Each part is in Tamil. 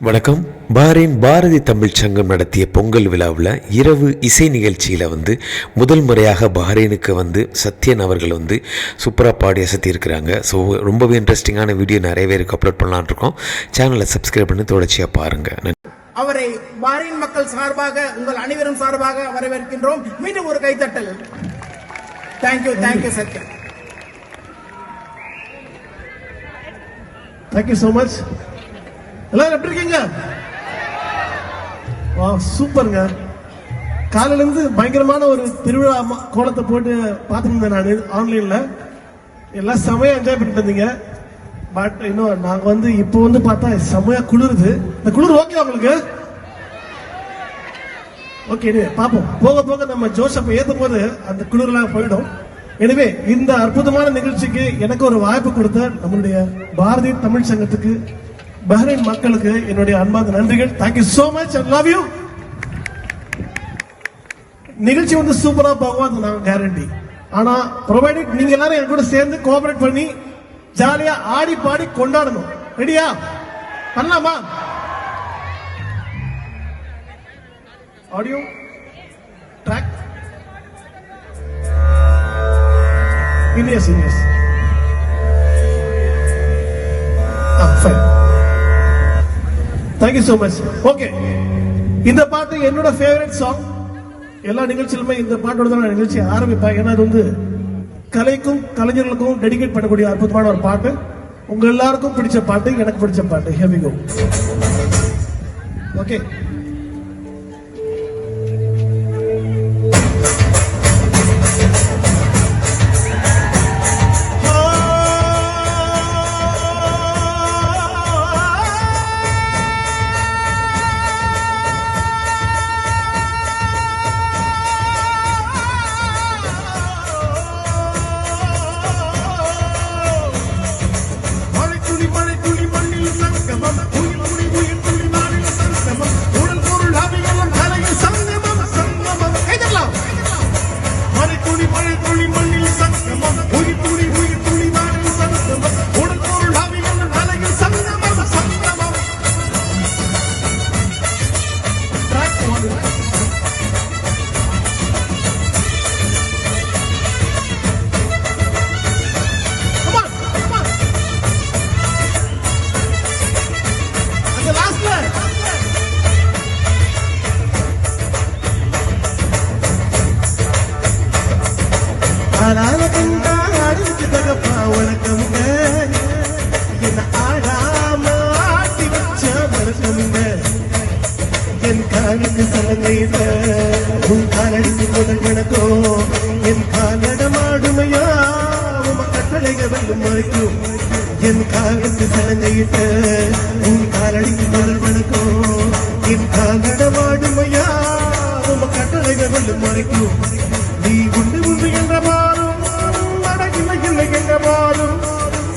வணக்கம். பாரின் பாரதி தமிழ் சங்கம் நடத்திய பொங்கல் விழாவில் இரவு இசை நிகழ்ச்சியில் முதல் முறையாக பாரீனுக்கு சத்யன் அவர்கள் சூப்பராக பாடி அசத்தியிருக்கிறாங்க. ஸோ ரொம்பவே இன்ட்ரெஸ்டிங்கான வீடியோ நிறைய பேருக்கு அப்லோட் பண்ணலான் இருக்கோம். சேனலை சப்ஸ்கிரைப் பண்ணி தொடர்ச்சியாக பாருங்கள். அவரை பாரின் மக்கள் சார்பாக உங்கள் அனைவரும் சார்பாக வரவேற்கின்றோம். மீண்டும் ஒரு கைத்தட்டல். Thank you Sathyan. Thank you so much. எல்லாரும் எப்படி இருக்கீங்க? சூப்பருங்க. காலையில இருந்து பயங்கரமான ஒரு திருவிழா கோலத்தை போட்டு பார்த்துருந்தேன் நான் ஆன்லைன்ல. எல்லாம் செமையா என்ஜாய் பண்ணிட்டு இருந்தீங்க. பட் இன்னும் நாங்க இப்போ பார்த்தா செமையா குளிருது. இந்த குளிர் ஓகே உங்களுக்கு? ஓகே, பாப்போம். போக போக நம்ம ஜோஷப்ப ஏத்தும் போது அந்த குளிர்லாம் போயிடும். எனவே இந்த அற்புதமான நிகழ்ச்சிக்கு எனக்கு ஒரு வாய்ப்பு கொடுத்த நம்மளுடைய பாரதி தமிழ் சங்கத்துக்கு, பஹ்ரைன் மக்களுக்கு என்னுடைய அன்பான நன்றிகள். Thank you so much and love you. நிகழ்ச்சி சூப்பரா போகும், அது நான் கேரண்டி. ஆனா ப்ரொவைடட் நீங்க எல்லாரும் என் கூட சேர்ந்து கோஆபரேட் பண்ணி ஜாலியா ஆடி பாடி கொண்டாடணும். ரெடியா? பண்ணலாமா? Audio track seniors fine. Thank you so much. Okay, இந்த பாட்டு என்னோட ஃபேவரட் சாங். எல்லா நிகழ்ச்சியிலுமே இந்த பாட்டோட தான் நான் நிகழ்ச்சி ஆரம்பிப்பேன். ஏன்னா அது கலைக்கும் கலைஞர்களுக்கும் டெடிகேட் பண்ணக்கூடிய அற்புதமான ஒரு பாட்டு. உங்க எல்லாருக்கும் பிடிச்ச பாட்டு, எனக்கு பிடிச்ச பாட்டு. Here we go. ஓகே,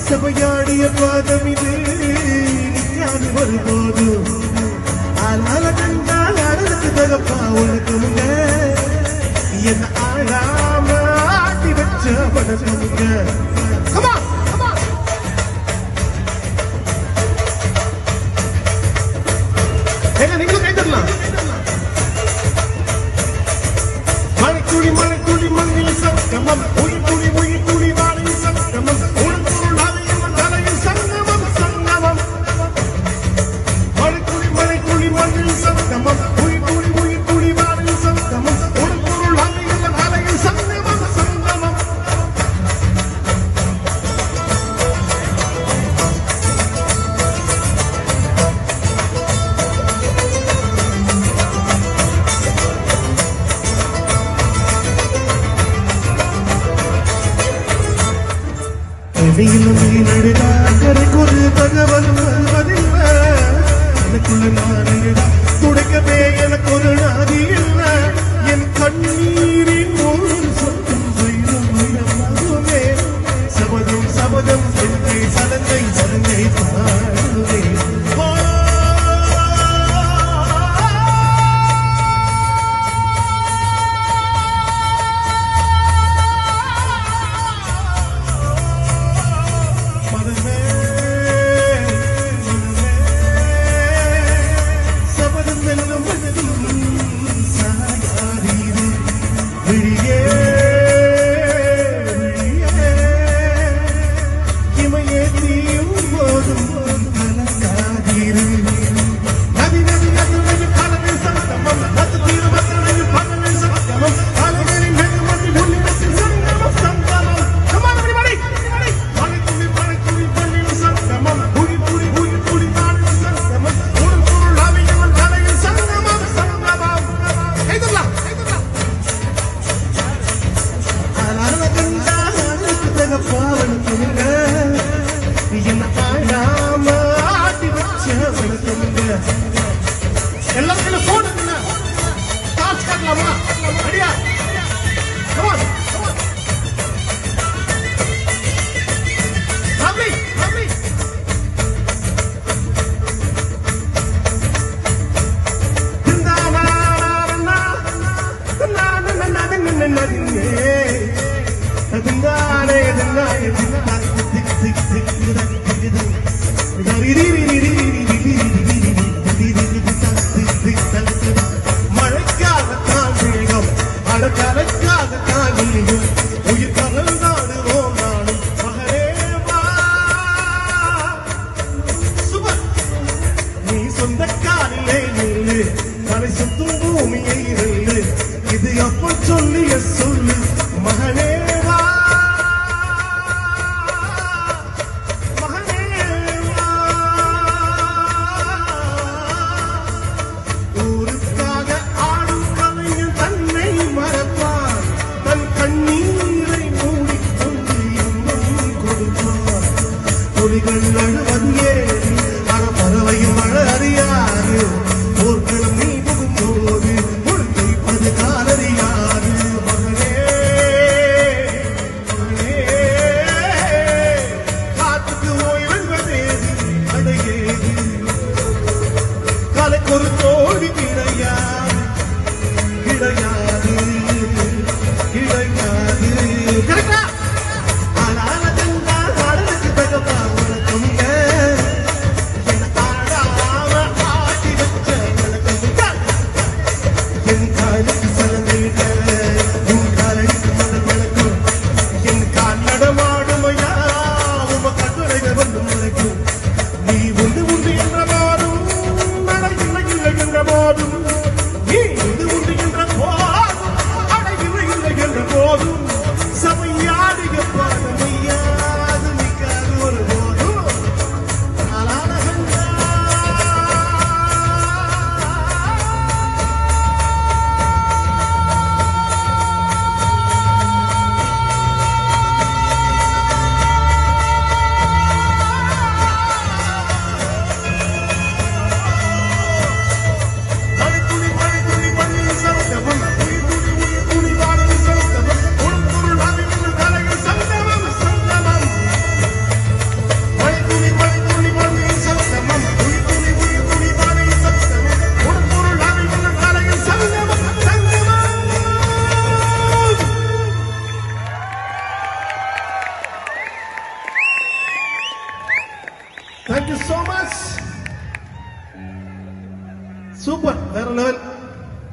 சபையாடிய பாதம் இது நித்யானி வரும்போது ஆளால கண்டால் அடலுக்கு தகப்பா உனக்குமுங்க என்ன ஆளாம ஆட்டி வச்ச படமுங்க. நீங்களும் கை தரலாம். மழைத்துளி மழைத்துளி மண்ணில் சங்கமம், உயிர் துளி உயிர் துளி வானில் சங்கமம், ஒரு தகவல் வருவதில்லை எனக்குள்ள. நான் துடைக்கவே எனக்கு ஒரு நாதி இல்லை. என் கண்ணீரின் ஒரு சொத்தும் செய்யுமே சபதம் சபதம் சலங்கை சலங்கை சலங்கை பாடுவே. எல்லாருக்கும் போன் இருக்குல்ல, டார்ச் காட்டலாமா? ரெடியா? Come on, come on. Lovely, lovely. மழைக்காக தாழ்ந்தேகம் அடக்கலைக்காக தாழ்நிலையும் உயிர் கலந்தாடுவோம் நானும் மகரேவா சுபர் நீ சொந்த காலிலே நில்லு தலை சுத்தும் பூமியை வெல்லு இது அப்ப சொல்லிய சொல்லு மகனேவா மகனேவா ஊருக்காக ஆடும் கலைஞன் தன்னை மறப்பான் தன் கண்ணீரை மூடிக்கொண்டு இன்னும் கொடுப்பான் துளிகள் அழுவது ஏறி பறவையும் மழை அறியாது போர்க்களம் நீ புகும்போது உழைப்பது காலறியாது மகனே மகனே காத்துக்கு ஓய்வென்பதேது அடையேது காலை பொறுத்தோ